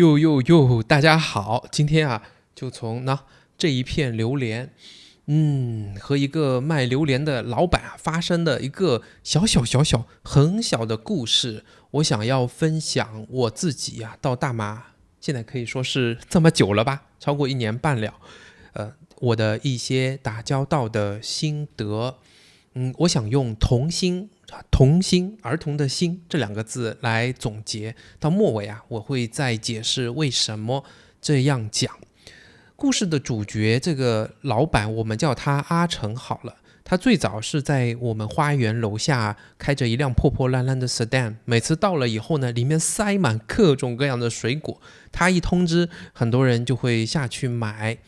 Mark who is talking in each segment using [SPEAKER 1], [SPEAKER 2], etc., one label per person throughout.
[SPEAKER 1] 哟，大家好，今天啊，就从这一片榴莲，和一个卖榴莲的老板发生的一个很小的故事，我想要分享我自己到大马现在可以说是这么久了吧，超过1年半了，我的一些打交道的心得，我想用童心儿童的心这两个字来总结，到末尾我会再解释为什么这样讲。故事的主角这个老板，我们叫他阿成好了。他最早是在我们花园楼下开着一辆破破烂烂的 sedan， 每次到了以后呢，里面塞满各种各样的水果，他一通知，很多人就会下去买。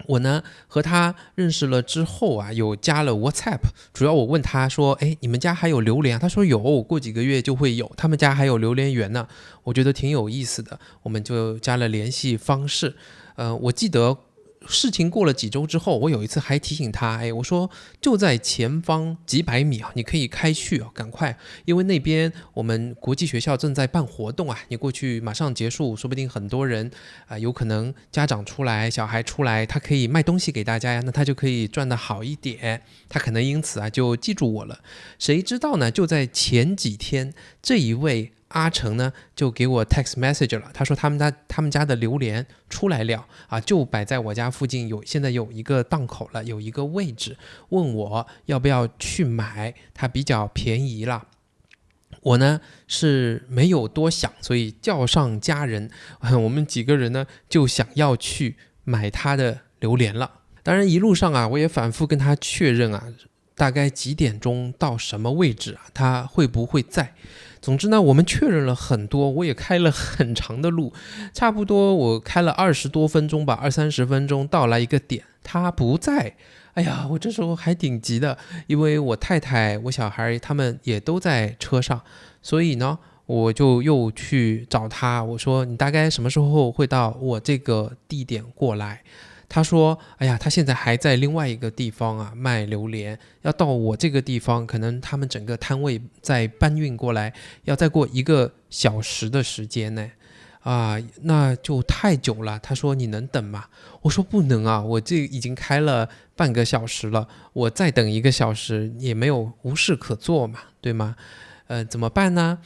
[SPEAKER 1] 我呢和他认识了之后有加了 WhatsApp， 主要我问他说，你们家还有榴莲他说有，过几个月就会有，他们家还有榴莲园呢，我觉得挺有意思的，我们就加了联系方式。我记得事情过了几周之后，我有一次还提醒他，我说就在前方几百米你可以开去赶快，因为那边我们国际学校正在办活动你过去马上结束，说不定很多人有可能家长出来，小孩出来，他可以卖东西给大家那他就可以赚得好一点，他可能因此就记住我了。谁知道呢？就在前几天，这一位阿成呢就给我 text message 了，他说他们家的榴莲出来了就摆在我家附近，现在有一个档口了，有一个位置，问我要不要去买，它比较便宜了。我呢是没有多想，所以叫上家人，我们几个人呢就想要去买他的榴莲了。当然一路上我也反复跟他确认大概几点钟到什么位置他会不会在。总之呢，我们确认了很多，我也开了很长的路，差不多我开了20多分钟吧，20-30分钟到了一个点，他不在。哎呀，我这时候还挺急的，因为我太太、我小孩他们也都在车上，所以呢，我就又去找他，我说你大概什么时候会到我这个地点过来？他说他现在还在另外一个地方卖榴莲，要到我这个地方可能他们整个摊位再搬运过来要再过1个小时的时间呢那就太久了。他说你能等吗？我说不能我这已经开了半个小时了，我再等1个小时也没有无事可做嘛，对吗？怎么办呢？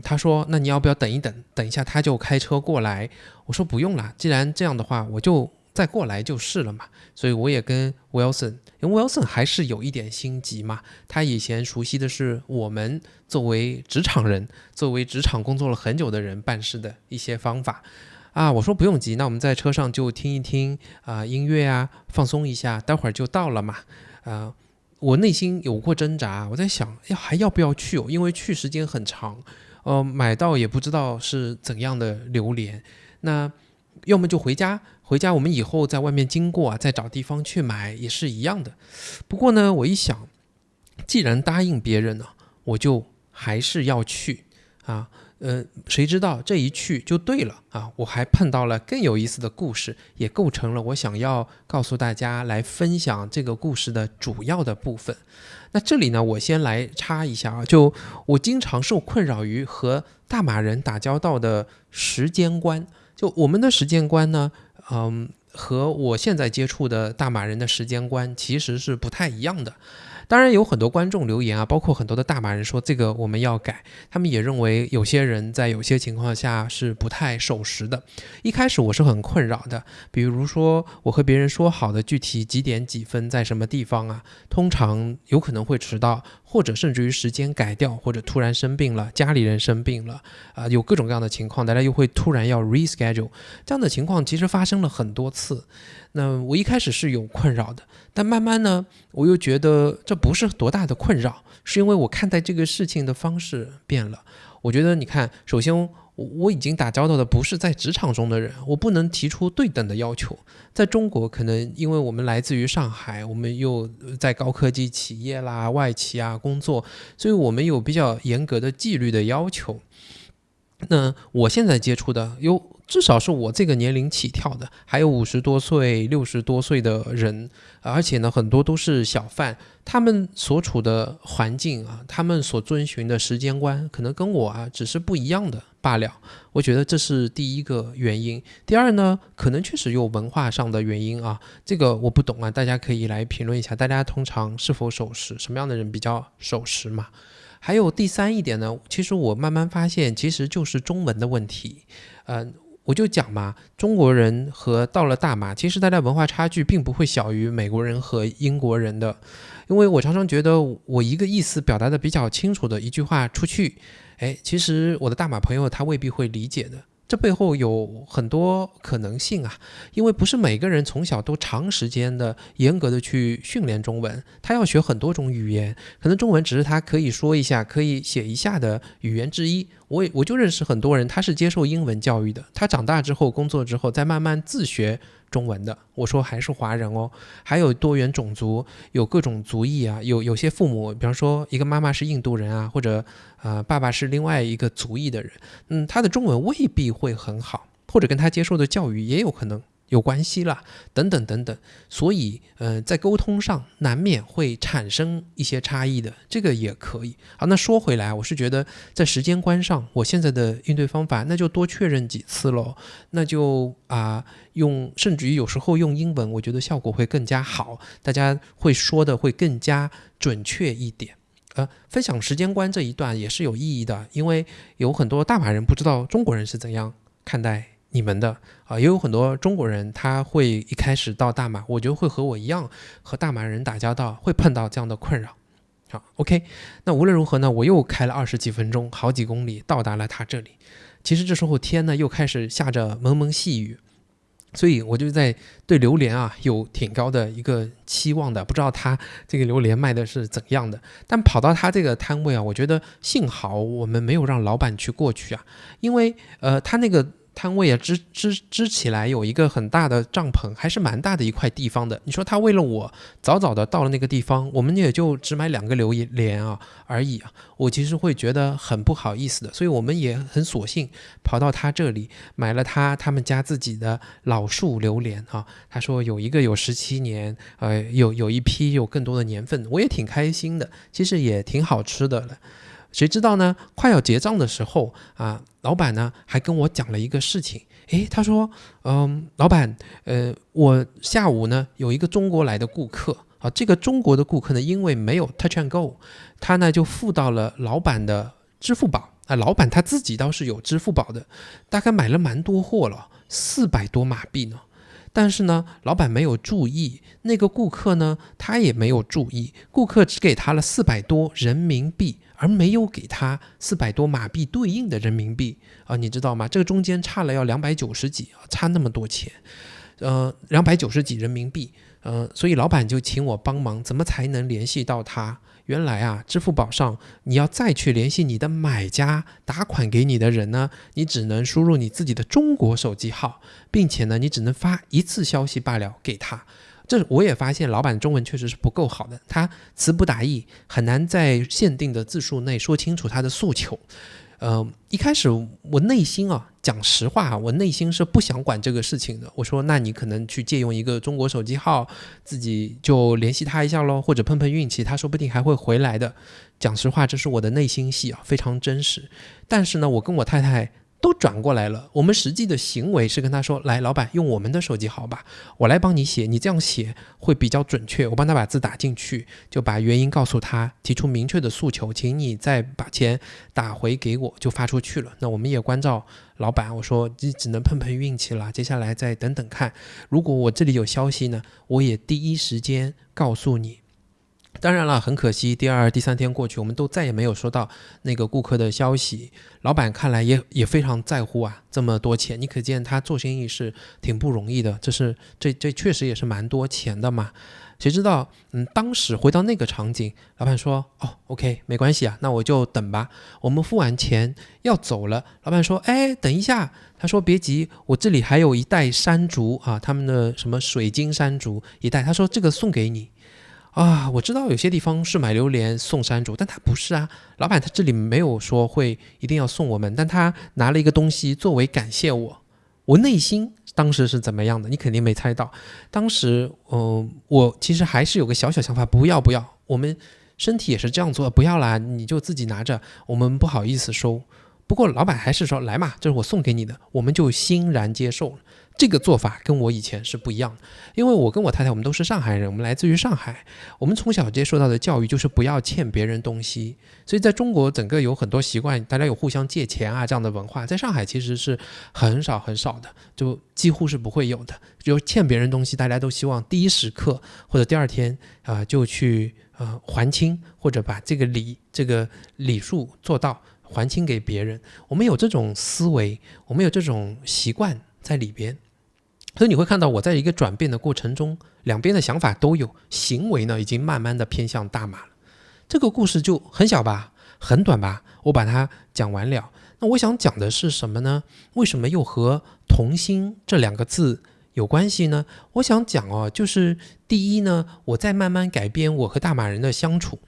[SPEAKER 1] 他说那你要不要等一等，等一下他就开车过来。我说不用啦，既然这样的话我就再过来就是了嘛。所以我也跟 Wilson， 因为 Wilson 还是有一点心急嘛，他以前熟悉的是我们作为职场人，作为职场工作了很久的人办事的一些方法我说不用急，那我们在车上就听一听音乐放松一下，待会儿就到了嘛。我内心有过挣扎，我在想还要不要去因为去时间很长，买到也不知道是怎样的榴莲，那要么就回家我们以后在外面经过再找地方去买也是一样的。不过呢，我一想既然答应别人了，我就还是要去谁知道这一去就对了我还碰到了更有意思的故事，也构成了我想要告诉大家来分享这个故事的主要的部分。那这里呢，我先来插一下就我经常受困扰于和大马人打交道的时间观，就我们的时间观呢和我现在接触的大马人的时间观其实是不太一样的。当然有很多观众留言包括很多的大马人说这个我们要改，他们也认为有些人在有些情况下是不太守时的。一开始我是很困扰的，比如说我和别人说好的具体几点几分在什么地方通常有可能会迟到，或者甚至于时间改掉，或者突然生病了，家里人生病了有各种各样的情况，大家又会突然要 reschedule， 这样的情况其实发生了很多次。那我一开始是有困扰的，但慢慢呢我又觉得这不是多大的困扰，是因为我看待这个事情的方式变了。我觉得你看，首先我已经打交道的不是在职场中的人，我不能提出对等的要求。在中国可能因为我们来自于上海，我们又在高科技企业啦、外企工作，所以我们有比较严格的纪律的要求。那我现在接触的至少是我这个年龄起跳的，还有50多岁、60多岁的人，而且呢，很多都是小贩，他们所处的环境他们所遵循的时间观，可能跟我只是不一样的。罢了。我觉得这是第一个原因。第二呢，可能确实有文化上的原因啊，这个我不懂啊，大家可以来评论一下，大家通常是否守时，什么样的人比较守时嘛？还有第三一点呢，其实我慢慢发现，其实就是中文的问题。我就讲嘛，中国人和到了大马，其实大家文化差距并不会小于美国人和英国人的。因为我常常觉得，我一个意思表达的比较清楚的一句话出去，其实我的大马朋友他未必会理解的。这背后有很多可能性啊，因为不是每个人从小都长时间的严格的去训练中文，他要学很多种语言，可能中文只是他可以说一下、可以写一下的语言之一。我就认识很多人，他是接受英文教育的，他长大之后工作之后再慢慢自学中文的。我说还是华人哦，还有多元种族，有各种族裔啊，有些父母，比方说一个妈妈是印度人啊，或者爸爸是另外一个族裔的人，他的中文未必会很好，或者跟他接受的教育也有可能有关系啦，等等等等。所以在沟通上难免会产生一些差异的，这个也可以。好，那说回来，我是觉得在时间观上，我现在的应对方法那就多确认几次咯，那就甚至于有时候用英文，我觉得效果会更加好，大家会说的会更加准确一点。分享时间观这一段也是有意义的，因为有很多大马人不知道中国人是怎样看待你们的也有很多中国人他会一开始到大马，我觉得会和我一样和大马人打交道，会碰到这样的困扰。好 ，OK， 那无论如何呢，我又开了20几分钟，好几公里到达了他这里。其实这时候天呢又开始下着蒙蒙细雨，所以我就在对榴莲有挺高的一个期望的，不知道他这个榴莲卖的是怎样的。但跑到他这个摊位我觉得幸好我们没有让老板去过去因为他那个摊位支起来有一个很大的帐篷，还是蛮大的一块地方的。你说他为了我早早的到了那个地方，我们也就只买2个榴莲而已我其实会觉得很不好意思的，所以我们也很索性跑到他这里买了他们家自己的老树榴莲他说有一个有17年，有一批有更多的年份，我也挺开心的，其实也挺好吃的了。谁知道呢？快要结账的时候老板呢还跟我讲了一个事情。他说，老板，我下午呢有一个中国来的顾客这个中国的顾客呢，因为没有 Touch and Go， 他呢就付到了老板的支付宝老板他自己倒是有支付宝的，大概买了蛮多货了，400多马币呢。但是呢，老板没有注意，那个顾客呢，他也没有注意，顾客只给他了400多人民币，而没有给他400多马币对应的人民币你知道吗？这个中间差了要290几差那么多钱，290几人民币，所以老板就请我帮忙，怎么才能联系到他？原来支付宝上你要再去联系你的买家打款给你的人呢，你只能输入你自己的中国手机号，并且呢，你只能发1次消息罢了给他。这我也发现老板中文确实是不够好的，他词不达意，很难在限定的字数内说清楚他的诉求。一开始我内心讲实话我内心是不想管这个事情的。我说那你可能去借用一个中国手机号，自己就联系他一下咯，或者碰碰运气，他说不定还会回来的。讲实话，这是我的内心戏非常真实。但是呢，我跟我太太都转过来了，我们实际的行为是跟他说，来老板用我们的手机号吧，我来帮你写，你这样写会比较准确。我帮他把字打进去，就把原因告诉他，提出明确的诉求，请你再把钱打回给我，就发出去了。那我们也关照老板，我说只能碰碰运气了，接下来再等等看，如果我这里有消息呢，我也第一时间告诉你。当然了，很可惜，第2、第3天过去，我们都再也没有收到那个顾客的消息。老板看来也非常在乎这么多钱，你可见他做生意是挺不容易的，这确实也是蛮多钱的嘛。谁知道当时回到那个场景，老板说OK 没关系那我就等吧。我们付完钱要走了，老板说等一下，他说别急，我这里还有一袋山竹他们的什么水晶山竹一袋，他说这个送给你我知道有些地方是买榴莲送山竹，但他不是老板他这里没有说会一定要送我们，但他拿了一个东西作为感谢我。我内心当时是怎么样的，你肯定没猜到。当时我其实还是有个小小想法，不要，我们身体也是这样做的，不要啦，你就自己拿着，我们不好意思收。不过老板还是说来嘛，这是我送给你的，我们就欣然接受了。这个做法跟我以前是不一样的，因为我跟我太太我们都是上海人，我们来自于上海，我们从小接受到的教育就是不要欠别人东西，所以在中国整个有很多习惯，大家有互相借钱啊这样的文化，在上海其实是很少很少的，就几乎是不会有的。就欠别人东西，大家都希望第一时刻或者第二天就去还清，或者把这个礼数做到，还清给别人。我们有这种思维，我们有这种习惯在里边。所以你会看到我在一个转变的过程中，两边的想法都有，行为呢已经慢慢的偏向大码了。这个故事就很小吧，很短吧，我把它讲完了。那我想讲的是什么呢？为什么又和同心这两个字有关系呢？我想讲就是第一呢，我在慢慢改变我和大马人的相处。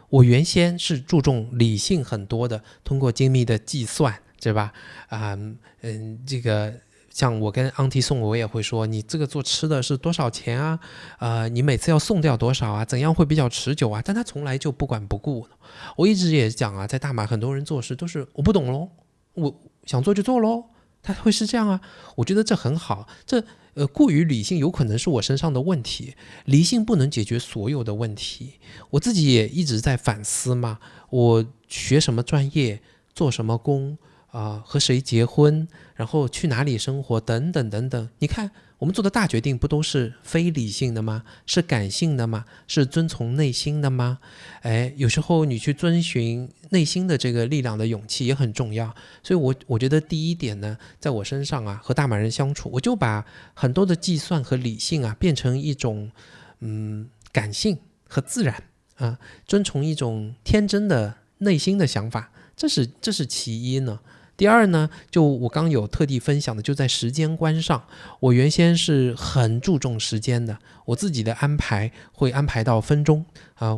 [SPEAKER 1] 我原先是注重理性很多的，通过精密的计算，对吧？这个像我跟 Auntie 送我也会说，你这个做吃的是多少钱啊？你每次要送掉多少啊？怎样会比较持久啊？但他从来就不管不顾。我一直也讲啊，在大马很多人做事都是我不懂咯，我想做就做咯，他会是这样啊。我觉得这很好，这过于理性有可能是我身上的问题，理性不能解决所有的问题。我自己也一直在反思嘛，我学什么专业，做什么工和谁结婚，然后去哪里生活等等等等。你看我们做的大决定不都是非理性的吗？是感性的吗？是遵从内心的吗？有时候你去遵循内心的这个力量的勇气也很重要。所以我觉得第一点呢，在我身上和大马人相处，我就把很多的计算和理性变成一种感性和自然遵从一种天真的内心的想法，这是其一呢。第二呢，就我刚有特地分享的，就在时间观上，我原先是很注重时间的，我自己的安排会安排到分钟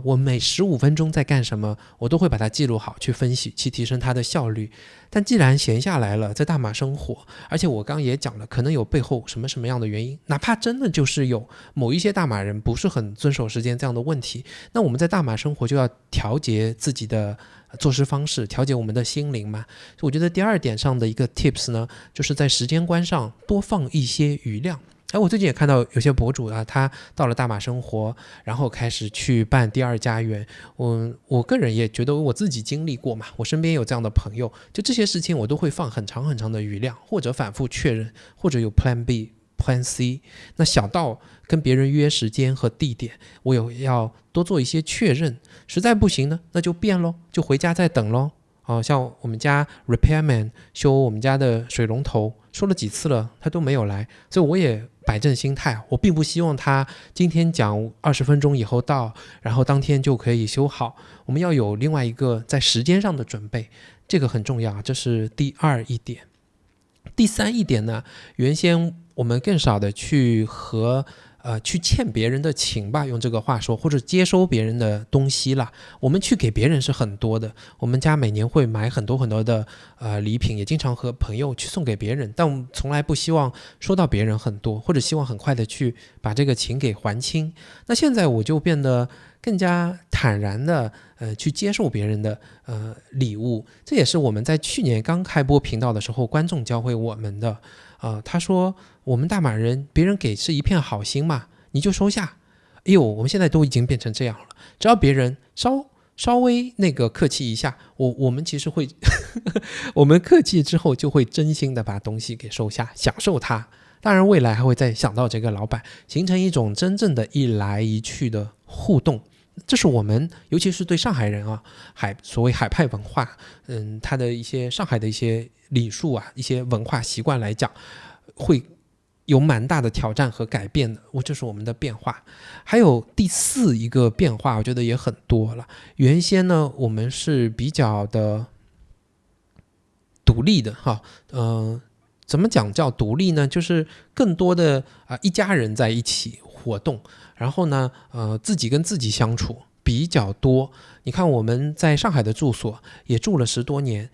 [SPEAKER 1] 我每15分钟在干什么，我都会把它记录好，去分析，去提升它的效率。但既然闲下来了，在大马生活，而且我刚也讲了，可能有背后什么样的原因，哪怕真的就是有某一些大马人不是很遵守时间这样的问题，那我们在大马生活就要调节自己的做事方式，调节我们的心灵嘛。我觉得第二点上的一个 tips 呢，就是在时间观上多放一些余量。我最近也看到有些博主他到了大马生活，然后开始去办第二家园。我个人也觉得我自己经历过嘛，我身边有这样的朋友，就这些事情我都会放很长很长的余量，或者反复确认，或者有 Plan B、Plan C。那小到跟别人约时间和地点，我也要多做一些确认。实在不行呢，那就变咯，就回家再等咯。像我们家 repairman 修我们家的水龙头，说了几次了，他都没有来，所以我也摆正心态，我并不希望他今天讲20分钟以后到，然后当天就可以修好。我们要有另外一个在时间上的准备，这个很重要，这是第二一点。第三一点呢，原先我们更少的去欠别人的情吧，用这个话说，或者接收别人的东西啦。我们去给别人是很多的，我们家每年会买很多很多的礼品，也经常和朋友去送给别人，但我们从来不希望收到别人很多，或者希望很快的去把这个情给还清。那现在我就变得更加坦然的去接受别人的礼物，这也是我们在去年刚开播频道的时候观众教会我们的。他说我们大马人别人给是一片好心嘛，你就收下。我们现在都已经变成这样了，只要别人稍微那个客气一下，我们其实会我们客气之后就会真心的把东西给收下，享受它。当然未来还会再想到这个老板，形成一种真正的一来一去的互动。这是我们尤其是对上海人所谓海派文化他的一些上海的一些礼数一些文化习惯来讲，会有蛮大的挑战和改变的。这是我们的变化。还有第四一个变化，我觉得也很多了。原先呢，我们是比较的独立的怎么讲叫独立呢？就是更多的一家人在一起活动，然后呢自己跟自己相处比较多。你看我们在上海的住所也住了10多年，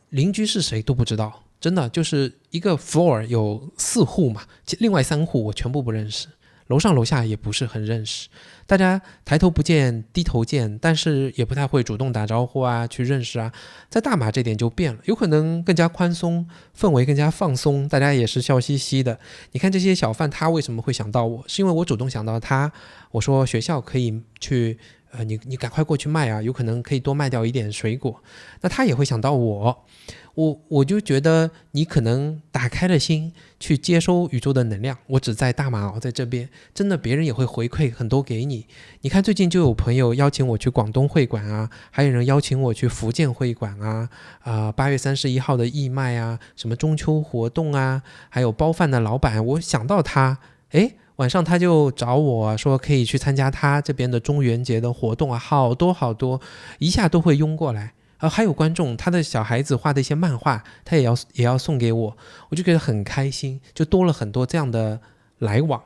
[SPEAKER 1] 邻居是谁都不知道，真的就是一个 floor 有4户嘛，另外3户我全部不认识。楼上楼下也不是很认识，大家抬头不见低头见，但是也不太会主动打招呼啊，去认识啊。在大马这点就变了，有可能更加宽松，氛围更加放松，大家也是笑嘻嘻的。你看这些小贩他为什么会想到我，是因为我主动想到他，我说学校可以去你赶快过去卖啊，有可能可以多卖掉一点水果，那他也会想到我就觉得你可能打开了心去接收宇宙的能量。我只在大马在这边，真的别人也会回馈很多给你。你看最近就有朋友邀请我去广东会馆啊，还有人邀请我去福建会馆啊，8月31号的义卖啊，什么中秋活动啊，还有包饭的老板，我想到他，诶，晚上他就找我说可以去参加他这边的中元节的活动啊，好多好多，一下都会拥过来。还有观众，他的小孩子画的一些漫画，他也要送给我，我就觉得很开心，就多了很多这样的来往。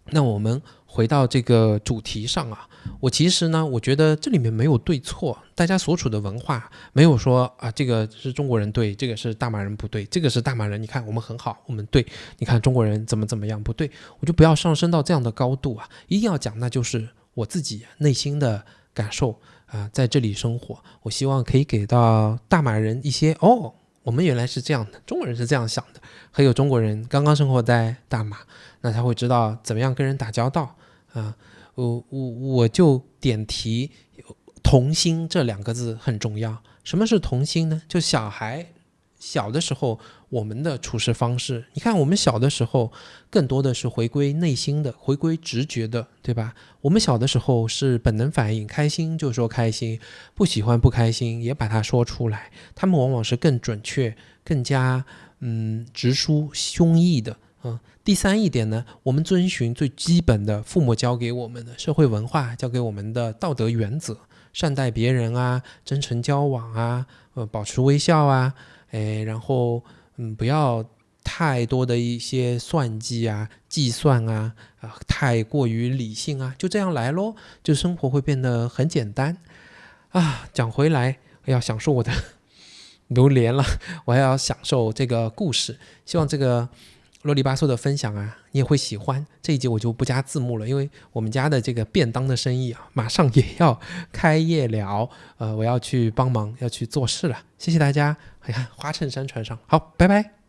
[SPEAKER 1] 那我们回到这个主题上啊，我其实呢，我觉得这里面没有对错，大家所处的文化没有说啊，这个是中国人对，这个是大马人不对，这个是大马人，你看我们很好，我们对，你看中国人怎么样不对，我就不要上升到这样的高度啊，一定要讲那就是我自己内心的感受在这里生活，我希望可以给到大马人一些我们原来是这样的，中国人是这样想的，还有中国人刚刚生活在大马，那他会知道怎么样跟人打交道我就点题童心这2个字很重要。什么是童心呢？就小孩小的时候我们的处事方式，你看我们小的时候更多的是回归内心的，回归直觉的，对吧？我们小的时候是本能反应，开心就说开心，不喜欢不开心也把它说出来，他们往往是更准确，更加直抒胸臆的。第3一点呢，我们遵循最基本的父母教给我们的社会文化，教给我们的道德原则，善待别人啊，真诚交往啊，保持微笑啊，然后不要太多的一些算计啊、计算啊，太过于理性啊，就这样来咯，就生活会变得很简单啊。讲回来，要享受我的榴莲了，我还要享受这个故事，希望这个啰里吧嗦的分享啊，你也会喜欢。这一集我就不加字幕了，因为我们家的这个便当的生意啊，马上也要开业了，我要去帮忙，要去做事了。谢谢大家，花衬衫穿上，好，拜拜。